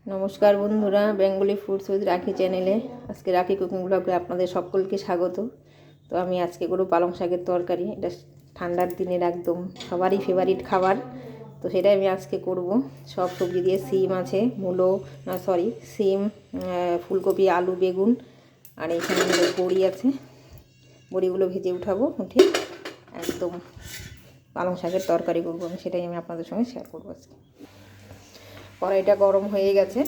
নমস্কার বন্ধুরা, Bengali foods with রাখি চ্যানেলে আজকে রাখি কুকিং ব্লগে আপনাদের সকলকে স্বাগত। তো আমি আজকে করব পালং শাকের তরকারি। এটা ঠান্ডার দিনের একদম সবারই ফেভারিট খাবার। তো সেটাই আমি আজকে করব। সব সবজি দিয়ে, সিম আছে, সিম, ফুলকপি, আলু, বেগুন, আর এখানে বড়ি আছে। বড়িগুলো ভেজে উঠাবো, উঠে একদম পালং শাকের তরকারি করবো আমি। সেটাই আমি আপনাদের সঙ্গে শেয়ার করবো আজকে। কড়াইটা গরম হয়ে গেছে।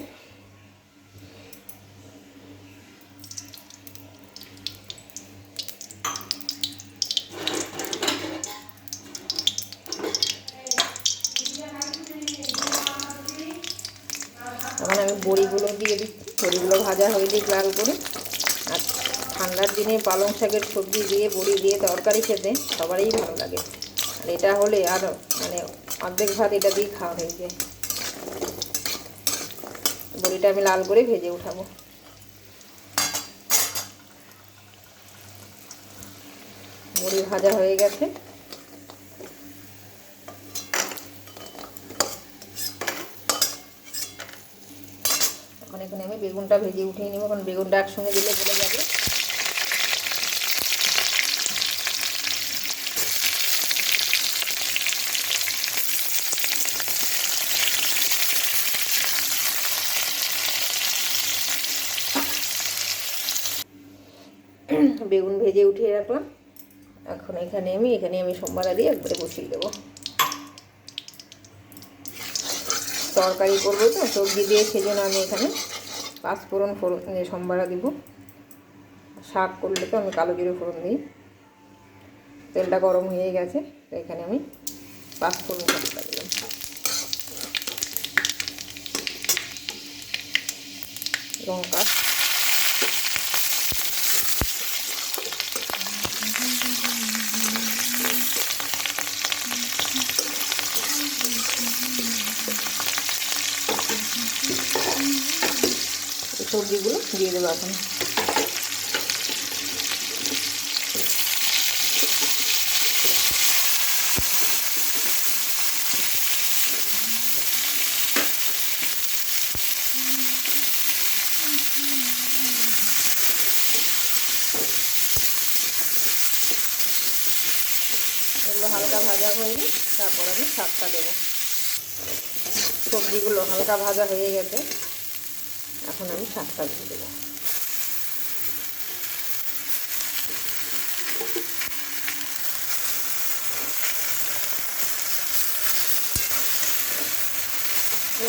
এখন আমি বড়িগুলো দিয়ে দিচ্ছি। বড়িগুলো ভাজা হয়ে দিই লাল করে। আর ঠান্ডার দিনে পালং শাকের সবজি দিয়ে বড়ি দিয়ে তরকারি খেতে সবারই ভালো লাগে। আর এটা হলে আর মানে অর্ধেক ভাত এটা দিয়ে খাওয়া হয়ে যায়। বড়িটা আমি লাল করে ভেজে উঠাবো। বড়ি ভাজা হয়ে গেছে। এখন এখানে আমি বেগুনটা ভেজে উঠিয়ে নেবো, কারণ বেগুনটা একসঙ্গে দিলে গলে যাবে। বেগুন ভেজে উঠিয়ে রাখলাম। এখন এখানে আমি সোমবার দিয়ে একবারে বসিয়ে দেবো। তরকারি করবো তো সবজি দিয়ে, সেজন্য আমি এখানে পাঁচফোড়ন সোমবারা দিব। শাক করলে তো আমি কালো জিরে ফোড়ন দিই। তেলটা গরম হয়ে গেছে, তো এখানে আমি পাঁচফোড়ন দিলাম। লঙ্কা, সবজিগুলো দিয়ে দেবো এখন। এগুলো হালকা ভাজা হয়ে তারপর আমি শাকটা দেবো। সবজিগুলো হালকা ভাজা হয়ে গেছে, এখন আমি শাকটা দিয়ে দেবো।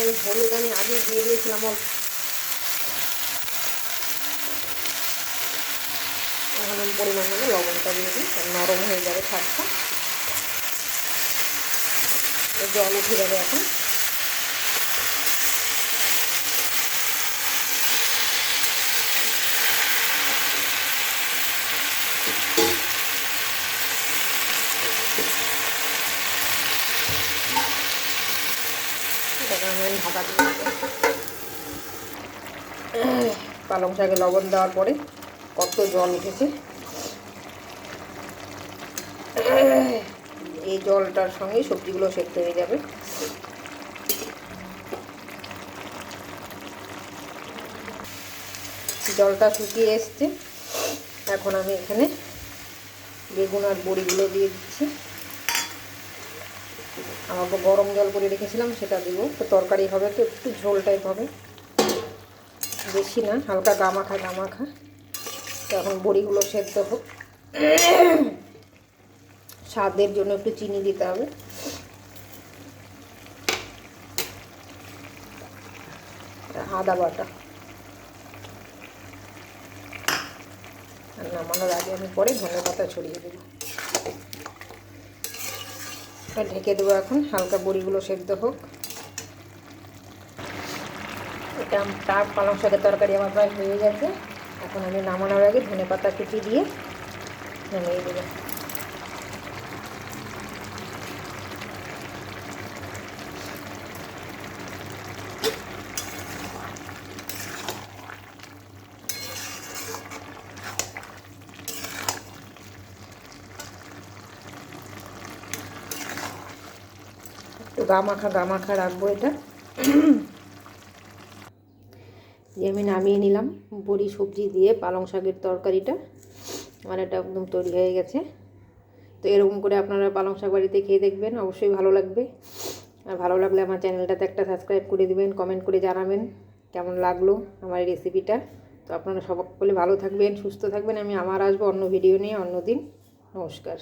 আমি হলুদ আগে দিয়ে দিয়েছিলাম। এখন আমি পরিমাণ মতো লবণটা দিয়ে দিই, নরম হয়ে যাবে শাকটা, জল উঠে যাবে। এখন এটাকে আমি ঢাকা দিয়ে দেবো। পালং শাকে লবণ দেওয়ার পরে কত জল উঠেছে। এই জলটার সঙ্গে সবজিগুলো সেদ্ধ হয়ে যাবে। জলটা শুকিয়ে এসছে। এখন আমি এখানে বেগুন আর বড়িগুলো দিয়ে দিচ্ছি। আমাকে গরম জল করে রেখেছিলাম, সেটা দেবো। তো তরকারি হবে তো একটু ঝোল টাইপ হবে, বেশি না, হালকা গামাখা। তো এখন বড়িগুলো সেদ্ধ হোক। স্বাদের জন্য একটু চিনি দিতে হবে। আদা বাটা। আর নামানোর আগে আমি পরে ধনেপাতা ছড়িয়ে দেবো। ঢেকে দেবো এখন, হালকা বড়িগুলো সেদ্ধ হোক। এটা পালং শাকের তরকারি আমার প্রায় হয়ে গেছে। এখন আমি নামানোর আগে ধনেপাতা কুচি দিয়ে নামিয়ে দেবো। একটু গামাখা রাখবো এটা। যে আমি নামিয়ে নিলাম বড়ি সবজি দিয়ে পালং শাকের তরকারিটা। আমার এটা একদম তৈরি হয়ে গেছে। তো এরকম করে আপনারা পালং শাক বাড়িতে খেয়ে দেখবেন, অবশ্যই ভালো লাগবে। আর ভালো লাগলে আমার চ্যানেলটাতে একটা সাবস্ক্রাইব করে দিবেন, কমেন্ট করে জানাবেন কেমন লাগলো আমার এই রেসিপিটা। তো আপনারা সকলে ভালো থাকবেন, সুস্থ থাকবেন। আমি আবার আসবো অন্য ভিডিও নিয়ে অন্য দিন। নমস্কার।